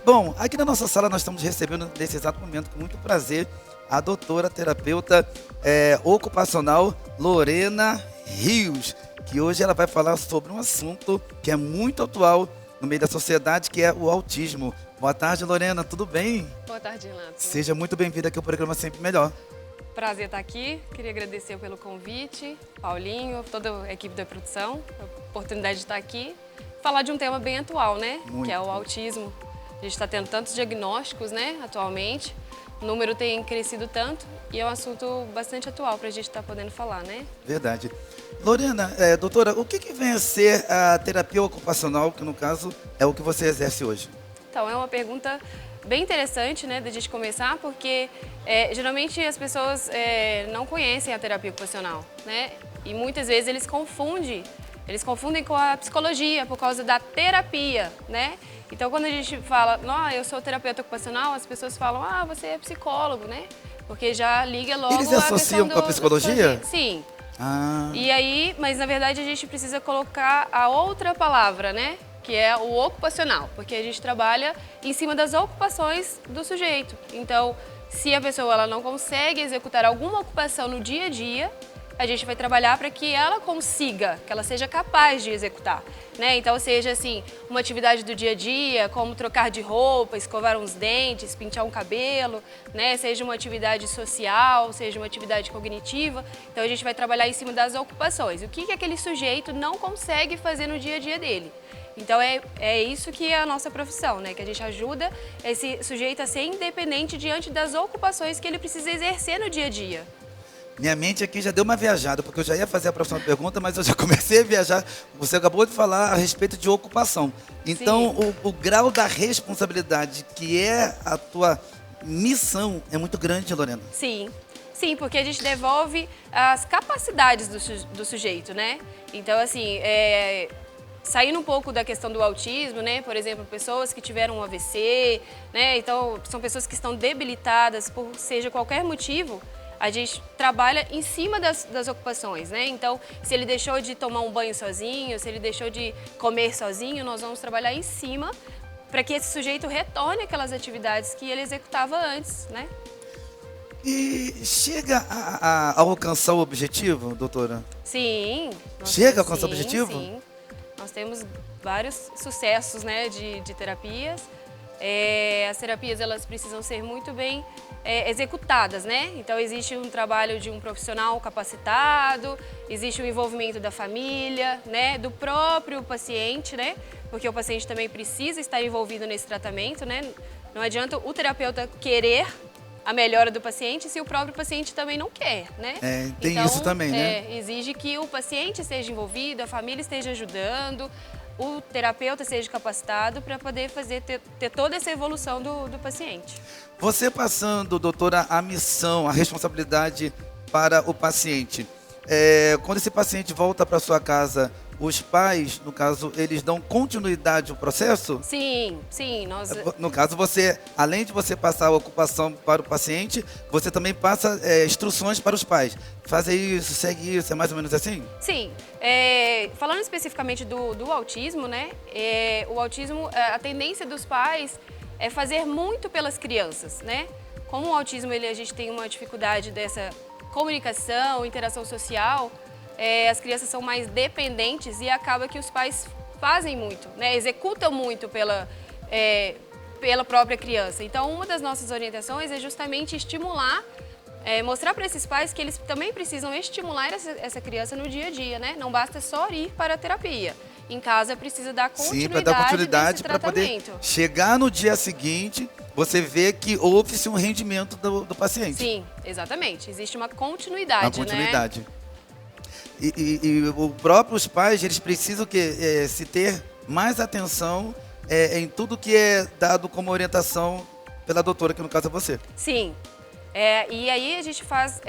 Bom, aqui na nossa sala nós estamos recebendo nesse exato momento, com muito prazer, a doutora terapeuta ocupacional Lorena Rios, que hoje ela vai falar sobre um assunto que é muito atual no meio da sociedade, que é o autismo. Boa tarde, Lorena, tudo bem? Boa tarde, Renato. Seja muito bem-vinda aqui ao programa Sempre Melhor. Prazer estar aqui. Queria agradecer pelo convite, Paulinho, toda a equipe da produção, a oportunidade de estar aqui. Falar de um tema bem atual, né? Muito. Que é o autismo. A gente está tendo tantos diagnósticos, né, atualmente. O número tem crescido tanto e é um assunto bastante atual para a gente estar podendo falar, né? Verdade. Lorena, doutora, o que vem a ser a terapia ocupacional, que no caso é o que você exerce hoje? Então, é uma pergunta bem interessante, né, da gente começar, porque geralmente as pessoas não conhecem a terapia ocupacional, né? E muitas vezes eles confundem com a psicologia por causa da terapia, né? Então, quando a gente fala, não, eu sou terapeuta ocupacional, as pessoas falam, você é psicólogo, né? Porque já liga logo Eles a associam questão com a psicologia? Sim. Ah, E aí, mas na verdade a gente precisa colocar a outra palavra, né? Que é o ocupacional, porque a gente trabalha em cima das ocupações do sujeito. Então, se a pessoa ela não consegue executar alguma ocupação no dia a dia, a gente vai trabalhar para que ela consiga, que ela seja capaz de executar, né? Então, seja assim, uma atividade do dia a dia, como trocar de roupa, escovar uns dentes, pintar um cabelo, né? Seja uma atividade social, seja uma atividade cognitiva. Então, a gente vai trabalhar em cima das ocupações. O que aquele sujeito não consegue fazer no dia a dia dele? Então, é isso que é a nossa profissão, né? Que a gente ajuda esse sujeito a ser independente diante das ocupações que ele precisa exercer no dia a dia. minha mente aqui já deu uma viajada, porque eu já ia fazer a próxima pergunta, mas eu já comecei a viajar. Você acabou de falar a respeito de ocupação. Então, o grau da responsabilidade que é a tua missão é muito grande, Lorena. Sim, sim, porque a gente devolve as capacidades do sujeito, né? Então, assim, saindo um pouco da questão do autismo, né? Por exemplo, pessoas que tiveram um AVC, né? Então, são pessoas que estão debilitadas por seja qualquer motivo. A gente trabalha em cima das ocupações, né? Então, se ele deixou de tomar um banho sozinho, se ele deixou de comer sozinho, nós vamos trabalhar em cima para que esse sujeito retorne aquelas atividades que ele executava antes, né? E chega a alcançar o objetivo, doutora? Sim. Chega a alcançar o objetivo? Sim. Nós temos vários sucessos, né, de terapias. As terapias elas precisam ser muito bem executadas, né? Então existe um trabalho de um profissional capacitado, existe o envolvimento da família, né, do próprio paciente, né? Porque o paciente também precisa estar envolvido nesse tratamento, né? Não adianta o terapeuta querer a melhora do paciente se o próprio paciente também não quer, né? Tem então, isso também, né? Exige que o paciente esteja envolvido, a família esteja ajudando, o terapeuta seja capacitado para poder ter toda essa evolução do paciente. Você passando, doutora, a missão, a responsabilidade para o paciente. Quando esse paciente volta para sua casa, os pais, no caso, eles dão continuidade ao processo? Sim, sim. No caso, você, além de você passar a ocupação para o paciente, você também passa instruções para os pais. Fazer isso, segue isso, é mais ou menos assim? Sim. Falando especificamente do autismo, né? O autismo, a tendência dos pais é fazer muito pelas crianças, né? Como o autismo, a gente tem uma dificuldade dessa comunicação, interação social, as crianças são mais dependentes e acaba que os pais fazem muito, né? Executam muito pela própria criança. Então, uma das nossas orientações é justamente estimular, mostrar para esses pais que eles também precisam estimular essa criança no dia a dia, né? Não basta só ir para a terapia. Em casa precisa dar continuidade, sim, para dar continuidade para poder chegar no dia seguinte, você vê que houve-se um rendimento do paciente. Sim, exatamente. Existe uma continuidade, uma continuidade. Né? E os próprios pais, eles precisam se ter mais atenção em tudo que é dado como orientação pela doutora, que no caso é você. Sim. E aí a gente faz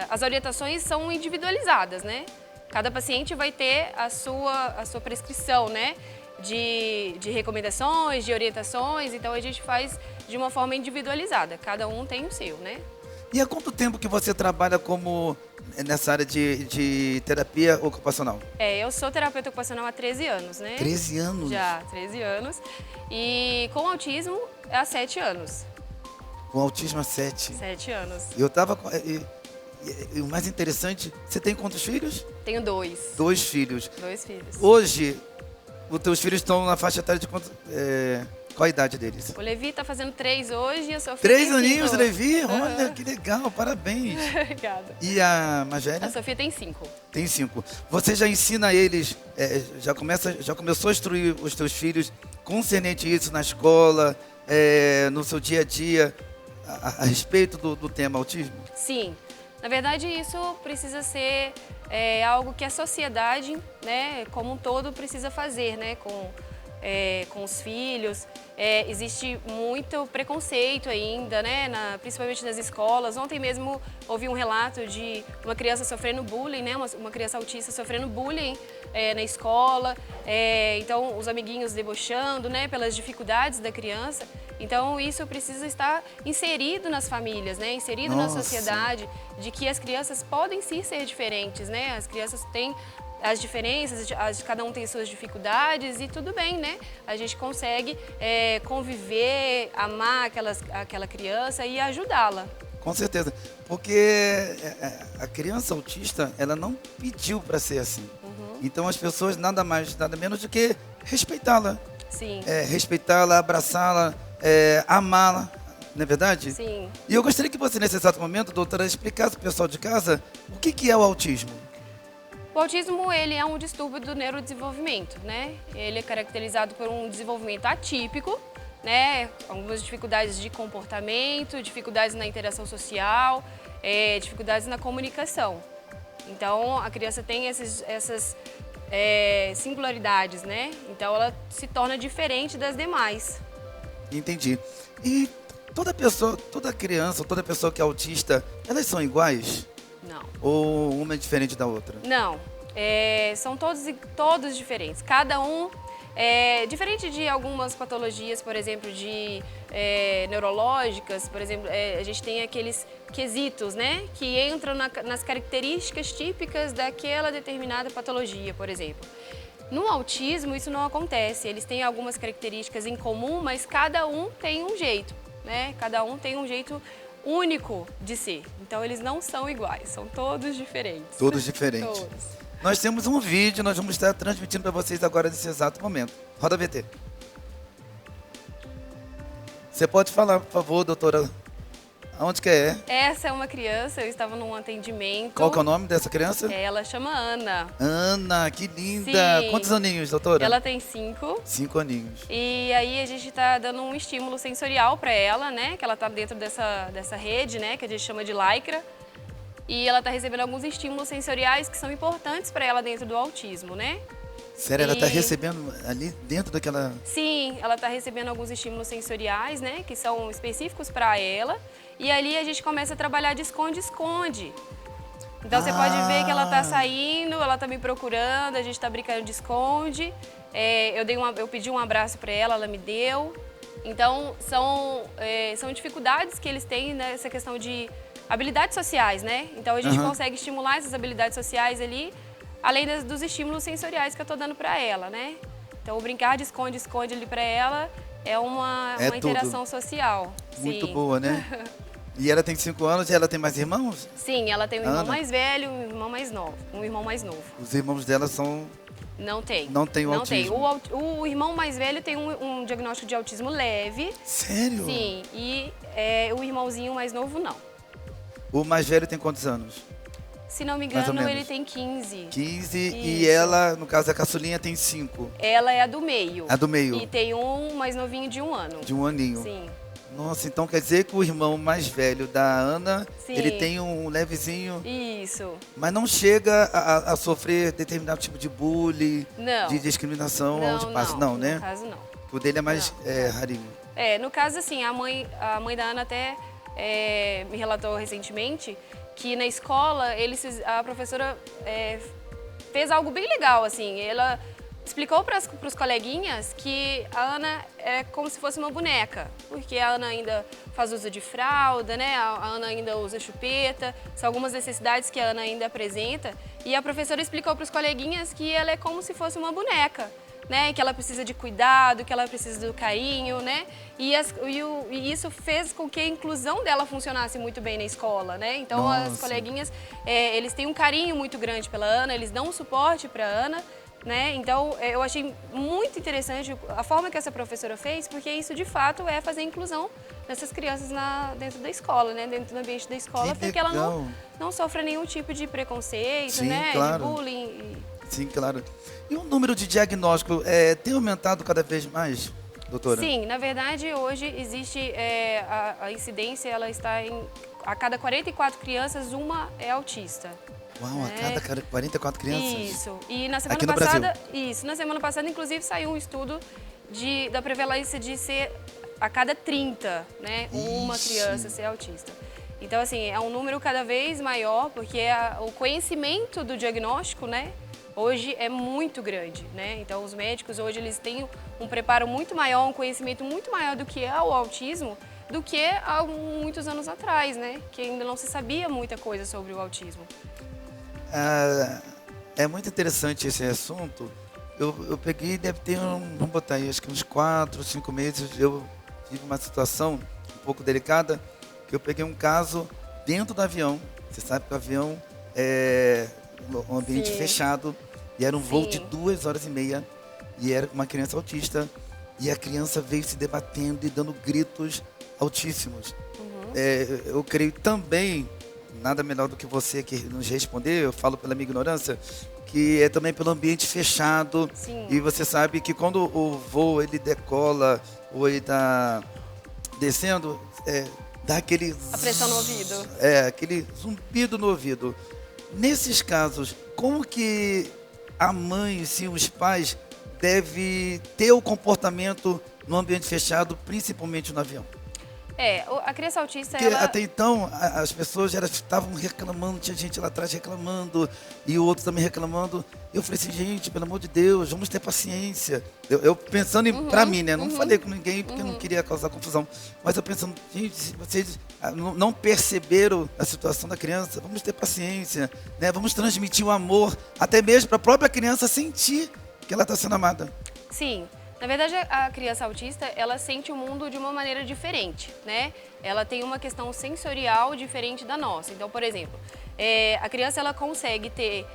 as orientações são individualizadas, né? Cada paciente vai ter a sua prescrição, né? De recomendações, de orientações, então a gente faz de uma forma individualizada, cada um tem o seu, né? E há quanto tempo que você trabalha como nessa área de terapia ocupacional? Eu sou terapeuta ocupacional há 13 anos, né? 13 anos? Já, 13 anos. E com autismo há 7 anos. Com autismo há 7. 7 anos. Eu tava e o mais interessante, você tem quantos filhos? Tenho 2. 2 filhos. 2 filhos. Hoje, os teus filhos estão na faixa etária de quanto? Qual a idade deles? O Levi tá fazendo 3 hoje e a Sofia 3 tem aninhos, 5. Levi? Olha, que legal, parabéns. Obrigada. E a mais A velha? Sofia tem 5. Tem 5. Você já ensina eles, já começou a instruir os teus filhos concernente isso na escola, no seu dia a dia, a respeito do tema autismo? Sim. Na verdade, isso precisa ser algo que a sociedade, né, como um todo, precisa fazer, né, com os filhos. Existe muito preconceito ainda, né, principalmente nas escolas. Ontem mesmo ouvi um relato de uma criança sofrendo bullying, né, uma criança autista sofrendo bullying na escola. Então, os amiguinhos debochando, né, pelas dificuldades da criança. Então, isso precisa estar inserido nas famílias, né, inserido na sociedade, de que as crianças podem sim ser diferentes, né, as crianças têm as diferenças, cada um tem suas dificuldades e tudo bem, né? A gente consegue conviver, amar aquela criança e ajudá-la. Com certeza, porque a criança autista, ela não pediu para ser assim. Então as pessoas nada mais, nada menos do que respeitá-la. Sim. Respeitá-la, abraçá-la, amá-la, não é verdade? Sim. E eu gostaria que você, nesse exato momento, doutora, explicasse para o pessoal de casa o que é o autismo. O autismo, ele é um distúrbio do neurodesenvolvimento, né? Ele é caracterizado por um desenvolvimento atípico, né? Algumas dificuldades de comportamento, dificuldades na interação social, dificuldades na comunicação. Então, a criança tem essas singularidades, né? Então, ela se torna diferente das demais. Entendi. E toda criança, toda pessoa que é autista, elas são iguais? Não. Ou uma é diferente da outra? Não, são todos diferentes. Cada um, diferente de algumas patologias, por exemplo, neurológicas, por exemplo, a gente tem aqueles quesitos, né, que entram nas características típicas daquela determinada patologia, por exemplo. No autismo, isso não acontece. Eles têm algumas características em comum, mas cada um tem um jeito, né? Cada um tem um jeito único de ser. Então, eles não são iguais, são todos diferentes. Todos diferentes. Todos. Nós temos um vídeo, nós vamos estar transmitindo para vocês agora nesse exato momento. Roda a VT. Você pode falar, por favor, doutora, aonde que é? Essa é uma criança, eu estava num atendimento. Qual que é o nome dessa criança? Ela chama Ana. Ana, que linda. Sim. Quantos aninhos, doutora? Ela tem 5. 5 aninhos. E aí a gente está dando um estímulo sensorial para ela, né? Que ela está dentro dessa rede, né? Que a gente chama de Lycra. E ela está recebendo alguns estímulos sensoriais que são importantes para ela dentro do autismo, né? Sério, ela está recebendo ali dentro daquela... Sim, ela está recebendo alguns estímulos sensoriais, né? Que são específicos para ela. E ali a gente começa a trabalhar de esconde-esconde. Então você pode ver que ela está saindo, ela está me procurando, a gente está brincando de esconde. Eu pedi um abraço para ela, ela me deu. Então são dificuldades que eles têm nessa questão de habilidades sociais, né? Então a gente consegue estimular essas habilidades sociais ali, além dos estímulos sensoriais que eu estou dando para ela, né? Então o brincar de esconde-esconde ali para ela é uma interação social. Muito Sim. boa, né? E ela tem 5 anos e ela tem mais irmãos? Sim, ela tem um irmão mais velho e um irmão mais novo. Os irmãos dela são... Não tem. Não tem o Não autismo? tem. O irmão mais velho tem um diagnóstico de autismo leve. Sério? Sim, e o irmãozinho mais novo não. O mais velho tem quantos anos? Se não me Mais ou engano, menos. ele tem 15. 15 Isso. e ela, no caso a caçulinha, tem 5. Ela é a do meio. A do meio. E tem um mais novinho de 1 ano. De 1 aninho. Sim. Nossa, então quer dizer que o irmão mais velho da Ana, Sim. ele tem um levezinho, Isso. mas não chega a sofrer determinado tipo de bullying, Não. de discriminação onde passa, não, né? No caso, não. O dele é mais rarinho. No caso, assim, a mãe da Ana até me relatou recentemente que na escola a professora fez algo bem legal, assim. explicou para os coleguinhas que a Ana é como se fosse uma boneca, porque a Ana ainda faz uso de fralda, né? A Ana ainda usa chupeta, são algumas necessidades que a Ana ainda apresenta. E a professora explicou para os coleguinhas que ela é como se fosse uma boneca, né? Que ela precisa de cuidado, que ela precisa do carinho, né? E isso fez com que a inclusão dela funcionasse muito bem na escola, né? Então, Nossa. as coleguinhas, eles têm um carinho muito grande pela Ana, eles dão um suporte para a Ana, né? Então, eu achei muito interessante a forma que essa professora fez, porque isso, de fato, é fazer inclusão dessas crianças dentro da escola, né? Dentro do ambiente da escola, Que porque ela legal. não sofre nenhum tipo de preconceito, Sim, né? claro. De bullying. Sim, claro. E o número de diagnóstico tem aumentado cada vez mais, doutora? Sim, na verdade, hoje existe a incidência, ela está a cada 44 crianças, uma é autista. Uau, a cada 44 crianças? Isso. E na semana Aqui no passada, Brasil? isso, na semana passada, inclusive, saiu um estudo da prevalência de ser a cada 30, né, uma Ixi. criança ser autista. Então, assim, é um número cada vez maior, porque o conhecimento do diagnóstico, né, hoje é muito grande, né? Então, os médicos hoje eles têm um preparo muito maior, um conhecimento muito maior do que é o autismo, do que há muitos anos atrás, né? Que ainda não se sabia muita coisa sobre o autismo. É muito interessante esse assunto. Eu peguei, deve ter, vamos botar aí, acho que uns 4, 5 meses, eu tive uma situação um pouco delicada, que eu peguei um caso dentro do avião. Você sabe que o avião é um ambiente Sim. fechado, e era um voo Sim. de 2 horas e meia, e era uma criança autista, e a criança veio se debatendo e dando gritos altíssimos. Eu creio também, nada melhor do que você que nos responder, eu falo pela minha ignorância, que é também pelo ambiente fechado. Sim. E você sabe que quando o voo ele decola ou ele está descendo, dá aquele... A pressão no ouvido. Aquele zumbido no ouvido. Nesses casos, como que a mãe, sim, os pais, devem ter o comportamento no ambiente fechado, principalmente no avião? A criança autista, Porque ela... até então as pessoas já estavam reclamando, tinha gente lá atrás reclamando e o outro também reclamando. Eu falei assim, gente, pelo amor de Deus, vamos ter paciência. Eu pensando pra mim, né? Não falei com ninguém porque eu não queria causar confusão. Mas eu pensando, gente, se vocês não perceberam a situação da criança, vamos ter paciência, né? Vamos transmitir o amor, até mesmo para a própria criança sentir que ela está sendo amada. Sim. Na verdade, a criança autista, ela sente o mundo de uma maneira diferente, né? Ela tem uma questão sensorial diferente da nossa. Então, por exemplo, a criança, ela consegue ter...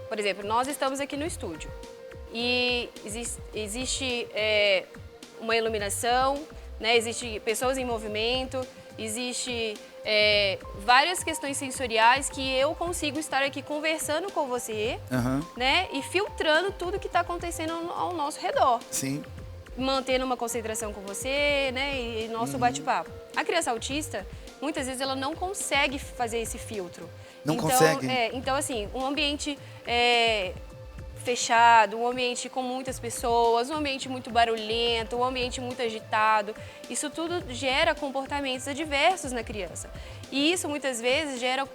por exemplo, nós estamos aqui no estúdio e existe uma iluminação, né? Existe pessoas em movimento, existe várias questões sensoriais que eu consigo estar aqui conversando com você, né? E filtrando tudo que está acontecendo ao nosso redor. Sim. Mantendo uma concentração com você, né? E nosso bate-papo. A criança autista, muitas vezes, ela não consegue fazer esse filtro. Não consegue? Então, assim, um ambiente fechado, um ambiente com muitas pessoas, um ambiente muito barulhento, um ambiente muito agitado. Isso tudo gera comportamentos adversos na criança. E isso, muitas vezes, gera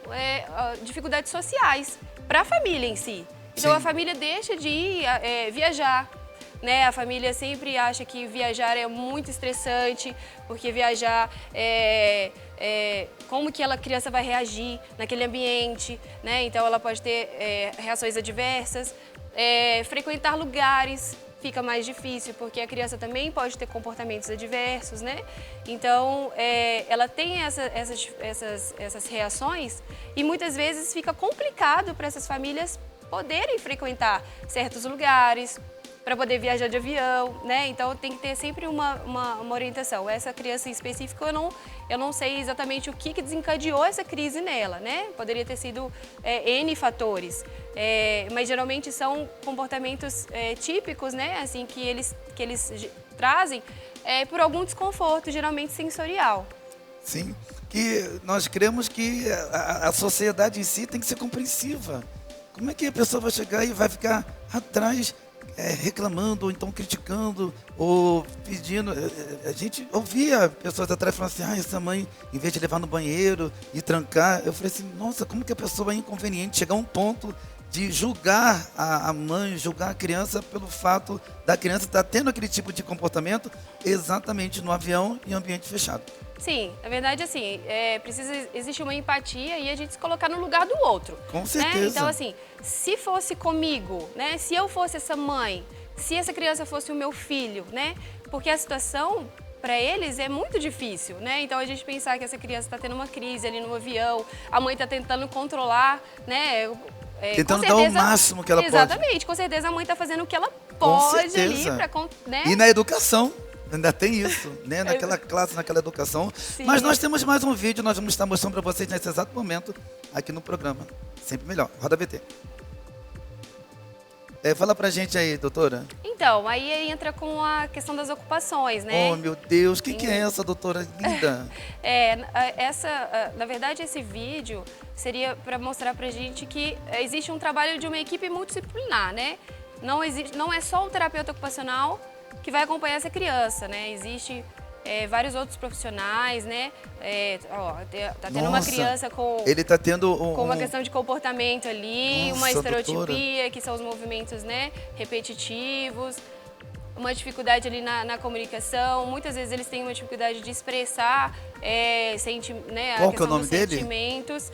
dificuldades sociais para a família em si. Então, Sim. a família deixa de ir viajar. Né? A família sempre acha que viajar é muito estressante, porque viajar como que a criança vai reagir naquele ambiente, né? Então ela pode ter reações adversas. Frequentar lugares fica mais difícil, porque a criança também pode ter comportamentos adversos, né? Então, ela tem essas reações e muitas vezes fica complicado para essas famílias poderem frequentar certos lugares, para poder viajar de avião, né? Então tem que ter sempre uma orientação. Essa criança em específico, eu não sei exatamente o que desencadeou essa crise nela, né? Poderia ter sido N fatores, mas geralmente são comportamentos típicos, né? Assim, que eles trazem por algum desconforto, geralmente sensorial. Sim, que nós cremos que a sociedade em si tem que ser compreensiva. Como é que a pessoa vai chegar e vai ficar atrás reclamando, ou então criticando, ou pedindo? A gente ouvia pessoas atrás falando assim, essa mãe, em vez de levar no banheiro e trancar, eu falei assim, nossa, como que a pessoa é inconveniente chegar a um ponto de julgar a mãe, julgar a criança pelo fato da criança estar tendo aquele tipo de comportamento exatamente no avião em ambiente fechado. Sim, na verdade, assim, precisa existir uma empatia e a gente se colocar no lugar do outro. Com certeza. Né? Então, assim, se fosse comigo, né? Se eu fosse essa mãe, se essa criança fosse o meu filho, né? Porque a situação para eles é muito difícil, né? Então a gente pensar que essa criança está tendo uma crise ali no avião, a mãe está tentando controlar, né? Tentando dar o máximo que ela pode. Exatamente, com certeza a mãe está fazendo o que ela pode ali para, né? E na educação. Ainda tem isso, né? Naquela classe, naquela educação. Sim. Mas nós temos mais um vídeo, nós vamos estar mostrando para vocês nesse exato momento, aqui no programa. Sempre melhor. Roda VT. Fala pra gente aí, doutora. Então, aí entra com a questão das ocupações, né? Oh, meu Deus, o que é essa, doutora linda? Na verdade, esse vídeo seria para mostrar pra gente que existe um trabalho de uma equipe multidisciplinar, né? Não é só o terapeuta ocupacional que vai acompanhar essa criança, né? Existe vários outros profissionais, né? Tá tendo uma criança com... Ele tá tendo com uma questão de comportamento ali, Nossa, uma estereotipia, doutora. que são os movimentos, né, repetitivos, uma dificuldade ali na comunicação. Muitas vezes eles têm uma dificuldade de expressar né, Qual a que é o questão nome dos dele? sentimentos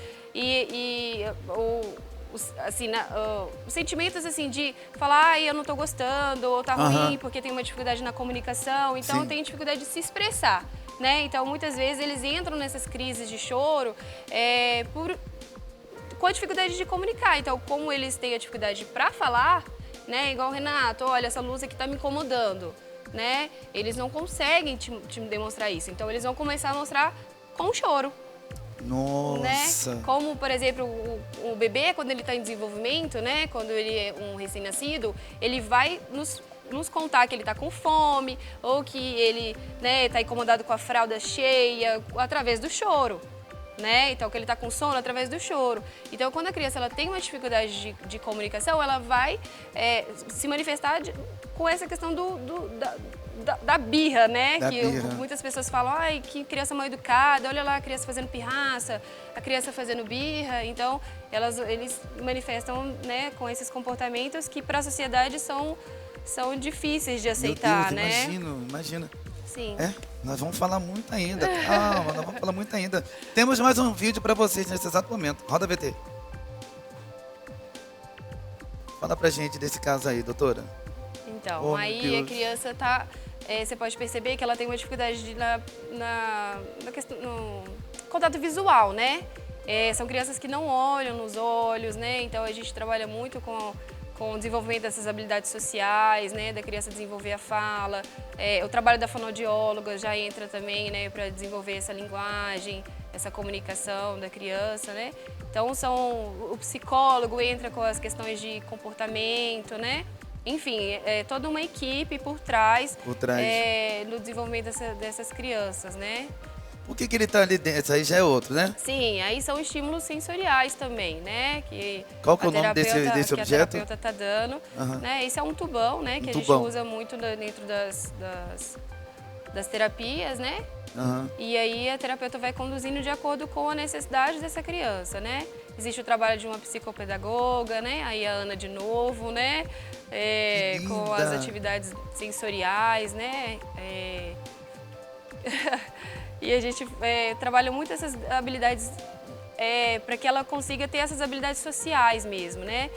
os sentimentos assim de falar, ai, eu não tô gostando, ou tá ruim porque tem uma dificuldade na comunicação, então Sim. tem dificuldade de se expressar, né? Então muitas vezes eles entram nessas crises de choro com a dificuldade de comunicar. Então, como eles têm a dificuldade para falar, né? Igual o Renato, olha, essa luz aqui tá me incomodando, né? Eles não conseguem te demonstrar isso. Então, eles vão começar a mostrar com choro. Nossa. Né? Como, por exemplo, o bebê, quando ele está em desenvolvimento, né? Quando ele é um recém-nascido, ele vai nos contar que ele está com fome ou que ele está incomodado com a fralda cheia através do choro. Né? Então, que ele está com sono através do choro. Então, quando a criança ela tem uma dificuldade de comunicação, ela vai se manifestar com essa questão da birra, né? Muitas pessoas falam, ai, que criança mal educada, olha lá a criança fazendo pirraça, a criança fazendo birra. Então, eles manifestam, né, com esses comportamentos que para a sociedade são difíceis de aceitar, Meu Deus, né? Imagina. Sim. Nós vamos falar muito ainda. Calma, nós vamos falar muito ainda. Temos mais um vídeo para vocês nesse exato momento. Roda VT. Fala pra gente desse caso aí, doutora. Então, aí a criança tá... você pode perceber que ela tem uma dificuldade na questão, no contato visual, né? São crianças que não olham nos olhos, né? Então, a gente trabalha muito com o desenvolvimento dessas habilidades sociais, né, da criança desenvolver a fala. O trabalho da fonoaudióloga já entra também, né, para desenvolver essa linguagem, essa comunicação da criança, né. Então, o psicólogo entra com as questões de comportamento, né. Enfim, toda uma equipe por trás no desenvolvimento dessas crianças, né. Por que ele está ali dentro? Isso aí já é outro, né? Sim, aí são estímulos sensoriais também, né? Qual que é o nome desse objeto? Que a terapeuta está dando. Né? Esse é um tubão, né? Que a gente usa muito dentro das terapias, né? E aí a terapeuta vai conduzindo de acordo com a necessidade dessa criança, né? Existe o trabalho de uma psicopedagoga, né? Aí a Ana de novo, né? Com as atividades sensoriais, né? E a gente trabalha muito essas habilidades para que ela consiga ter essas habilidades sociais mesmo, né?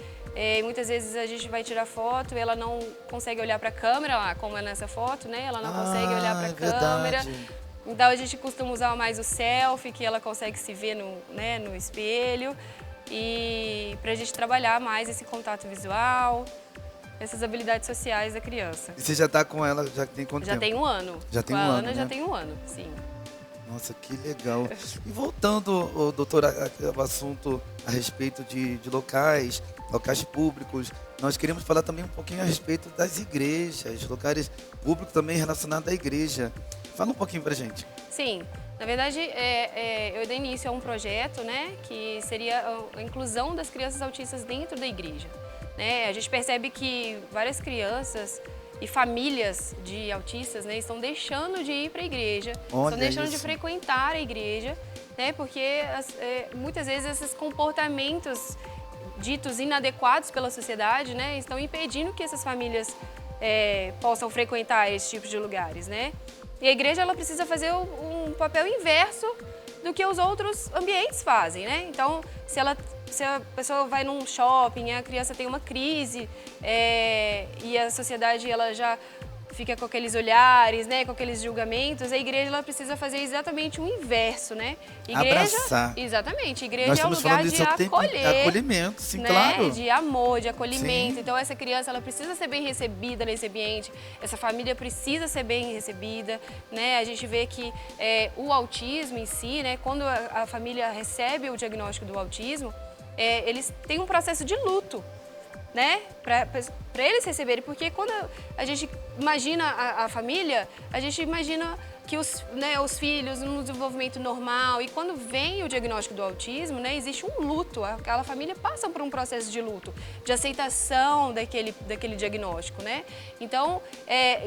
Muitas vezes a gente vai tirar foto e ela não consegue olhar para a câmera, lá, como é nessa foto, né? Ela não consegue olhar para a câmera. Então a gente costuma usar mais o selfie, que ela consegue se ver no espelho. E para a gente trabalhar mais esse contato visual, essas habilidades sociais da criança. E você já está com ela, já tem quanto tempo? Já tem um ano. Já tem um ano, Ana já tem um ano, sim. Nossa, que legal. E voltando, doutora, ao assunto a respeito de locais públicos, nós queremos falar também um pouquinho a respeito das igrejas, locais públicos também relacionados à igreja. Fala um pouquinho pra gente. Sim, na verdade, eu dei início a um projeto, né, que seria a inclusão das crianças autistas dentro da igreja. Né? A gente percebe que várias crianças e famílias de autistas, né, estão deixando de ir para a igreja, estão deixando de frequentar a igreja, né, porque muitas vezes esses comportamentos ditos inadequados pela sociedade, né, estão impedindo que essas famílias possam frequentar esse tipo de lugares, né? E a igreja ela precisa fazer um papel inverso do que os outros ambientes fazem, né? Então, se a pessoa vai num shopping, a criança tem uma crise e a sociedade ela já fica com aqueles olhares, né, com aqueles julgamentos, a igreja ela precisa fazer exatamente o inverso, né? Abraçar. Exatamente. Igreja é um lugar de acolhimento, sim, né? Claro. De amor, de acolhimento. Sim. Então essa criança ela precisa ser bem recebida nesse ambiente. Essa família precisa ser bem recebida, né? A gente vê que o autismo em si, né, quando a família recebe o diagnóstico do autismo, eles têm um processo de luto, né, para eles receberem, porque quando a gente imagina a família, a gente imagina que os filhos no desenvolvimento normal, e quando vem o diagnóstico do autismo, né, existe um luto, aquela família passa por um processo de luto, de aceitação daquele diagnóstico, né? Então,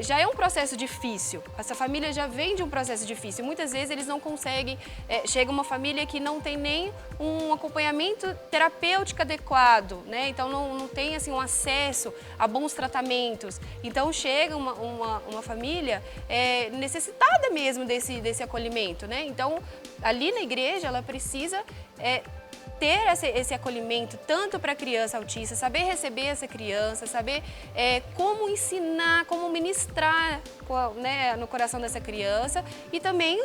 já é um processo difícil, essa família já vem de um processo difícil, muitas vezes eles não conseguem, chega uma família que não tem nem um acompanhamento terapêutico adequado, né? Então não tem assim um acesso a bons tratamentos, então chega uma família necessitada mesmo desse acolhimento, né? Então, ali na igreja, ela precisa ter esse acolhimento tanto para a criança autista, saber receber essa criança, saber como ensinar, como ministrar, né, no coração dessa criança e também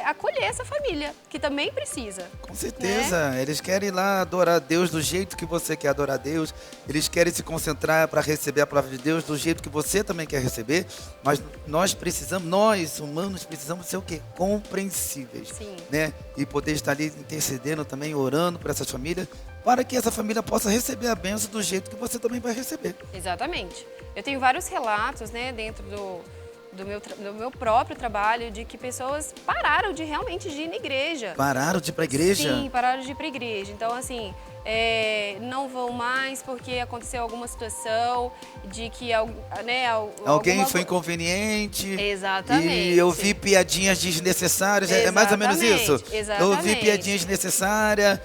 acolher essa família, que também precisa. Com certeza, né? Eles querem ir lá adorar a Deus do jeito que você quer adorar a Deus, eles querem se concentrar para receber a palavra de Deus do jeito que você também quer receber, mas nós humanos, precisamos ser o quê? Compreensíveis. Sim. Né? E poder estar ali intercedendo também, orando por essas famílias, para que essa família possa receber a bênção do jeito que você também vai receber. Exatamente. Eu tenho vários relatos, né, dentro do meu próprio trabalho, de que pessoas pararam de realmente ir na igreja. Pararam de ir para a igreja? Sim, pararam de ir para a igreja. Então, assim, não vão mais porque aconteceu alguma situação de que, né, alguém foi inconveniente. Exatamente. E eu vi piadinhas desnecessárias. É mais ou menos isso? Exatamente. Eu vi piadinhas desnecessárias.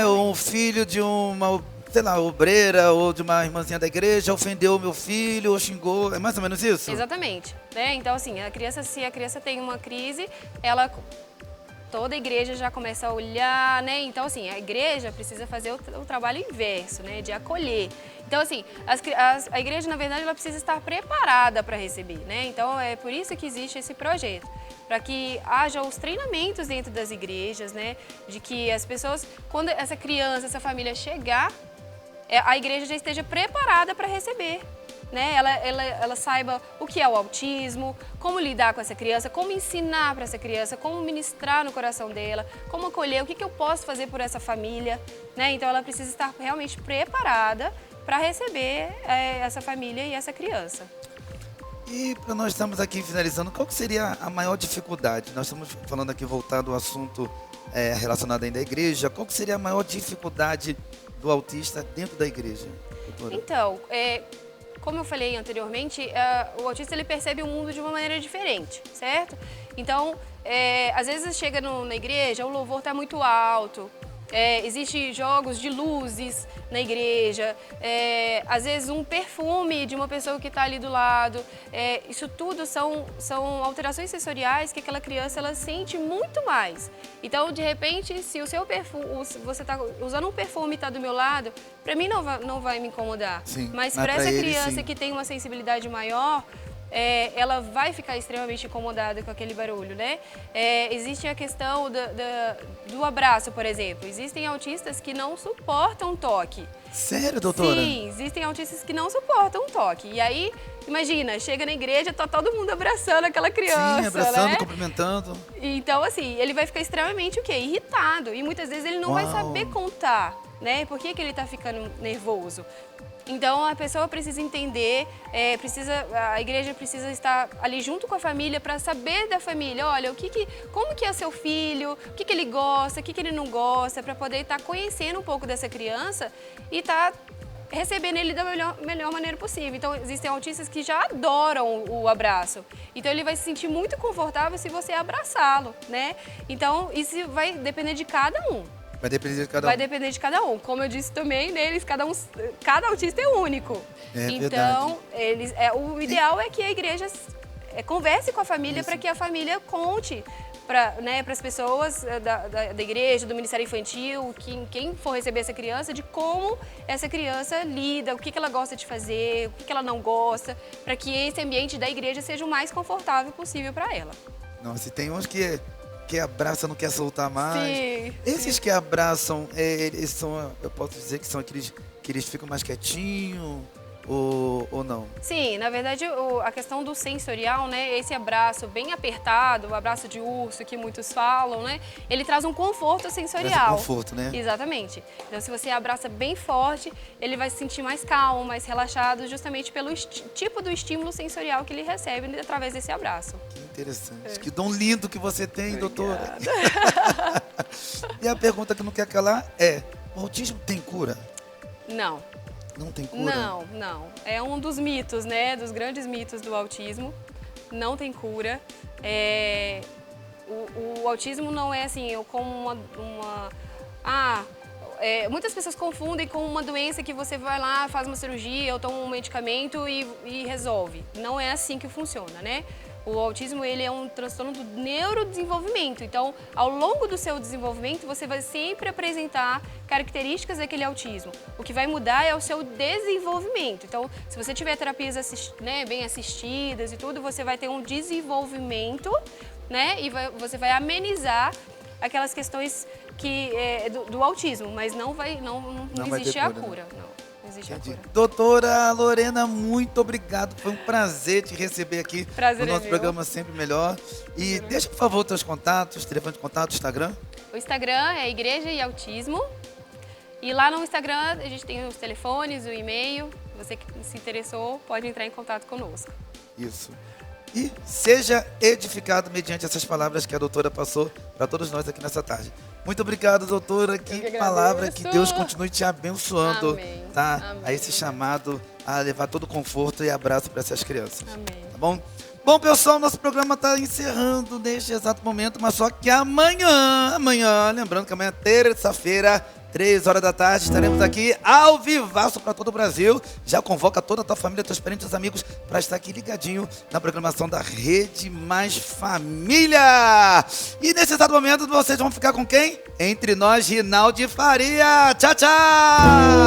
Um filho de uma, sei lá, obreira ou de uma irmãzinha da igreja ofendeu o meu filho ou xingou. É mais ou menos isso? Exatamente. Né? Então, assim, se a criança tem uma crise, toda a igreja já começa a olhar, né? Então, assim, a igreja precisa fazer o trabalho inverso, né? De acolher. Então, assim, a igreja, na verdade, ela precisa estar preparada para receber, né? Então, é por isso que existe esse projeto, para que haja os treinamentos dentro das igrejas, né? De que as pessoas, quando essa criança, essa família chegar, a igreja já esteja preparada para receber. Né? Ela saiba o que é o autismo, como lidar com essa criança, como ensinar para essa criança, como ministrar no coração dela, como acolher, o que eu posso fazer por essa família. Né? Então, ela precisa estar realmente preparada para receber essa família e essa criança. E para nós estamos aqui finalizando, qual que seria a maior dificuldade? Nós estamos falando aqui, voltado ao assunto relacionado ainda à igreja, qual que seria a maior dificuldade do autista dentro da igreja, doutora? Então, como eu falei anteriormente, o autista ele percebe o mundo de uma maneira diferente, certo? Então, às vezes chega na igreja, o louvor está muito alto, existem jogos de luzes na igreja, às vezes um perfume de uma pessoa que está ali do lado, isso tudo são alterações sensoriais que aquela criança ela sente muito mais. Então, de repente, se o seu perfume, você está usando um perfume e está do meu lado, para mim não vai me incomodar. Sim, mas para essa criança sim, que tem uma sensibilidade maior, ela vai ficar extremamente incomodada com aquele barulho, né? Existe a questão do abraço, por exemplo. Existem autistas que não suportam toque. Sério, doutora? Sim, existem autistas que não suportam toque. E aí, imagina, chega na igreja, tá todo mundo abraçando aquela criança, sim, abraçando, né? Cumprimentando. Então, assim, ele vai ficar extremamente, irritado. E muitas vezes ele não vai saber contar, né? Por que ele tá ficando nervoso. Então, a pessoa precisa entender, a igreja precisa estar ali junto com a família para saber da família, olha, como que é seu filho, o que ele gosta, o que ele não gosta, para poder estar conhecendo um pouco dessa criança e estar recebendo ele da melhor maneira possível. Então, existem autistas que já adoram o abraço. Então, ele vai se sentir muito confortável se você abraçá-lo, né? Então, isso vai depender de cada um. Vai depender de cada um. Vai depender de cada um. Como eu disse também, neles, cada autista é único. Então, o ideal é que a igreja converse com a família para que a família conte para as pessoas da igreja, do Ministério Infantil, quem for receber essa criança, de como essa criança lida, o que ela gosta de fazer, o que ela não gosta, para que esse ambiente da igreja seja o mais confortável possível para ela. Nossa, e tem uns que abraça, não quer soltar mais. Sim, Esses que abraçam, eles são, eu posso dizer que são aqueles que eles ficam mais quietinhos ou não? Sim, na verdade a questão do sensorial, né, esse abraço bem apertado, o abraço de urso que muitos falam, né, ele traz um conforto sensorial. Traz um conforto, né? Exatamente. Então se você abraça bem forte, ele vai se sentir mais calmo, mais relaxado, justamente pelo tipo do estímulo sensorial que ele recebe através desse abraço. Que interessante. Que dom lindo que você tem, doutora. E a pergunta que não quer calar é, o autismo tem cura? Não. Não tem cura? Não. É um dos mitos, né? Dos grandes mitos do autismo. Não tem cura. O autismo não é assim, como muitas pessoas confundem com uma doença que você vai lá, faz uma cirurgia ou toma um medicamento e resolve. Não é assim que funciona, né? O autismo, ele é um transtorno do neurodesenvolvimento. Então, ao longo do seu desenvolvimento, você vai sempre apresentar características daquele autismo. O que vai mudar é o seu desenvolvimento. Então, se você tiver terapias bem assistidas e tudo, você vai ter um desenvolvimento, né? E você vai amenizar aquelas questões do autismo, mas não existe a cura. Não. Doutora Lorena, muito obrigado. Foi um prazer te receber aqui no nosso programa Sempre Melhor. E deixa, por favor, teus contatos, telefone de contato, Instagram. O Instagram é Igreja e Autismo. E lá no Instagram a gente tem os telefones, o e-mail. Você que se interessou pode entrar em contato conosco. Isso. E seja edificado mediante essas palavras que a doutora passou para todos nós aqui nessa tarde. Muito obrigado, doutora. Que palavra, que Deus continue te abençoando. Amém. Tá? Amém. A esse chamado a levar todo conforto e abraço para essas crianças. Amém. Tá bom? Bom, pessoal, nosso programa está encerrando neste exato momento, mas só que amanhã, lembrando que amanhã, terça-feira, 3 horas da tarde, estaremos aqui ao vivaço para todo o Brasil. Já convoca toda a tua família, teus parentes, teus amigos para estar aqui ligadinho na programação da Rede Mais Família. E nesse exato momento, vocês vão ficar com quem? Entre nós, Rinaldi Faria. Tchau, tchau!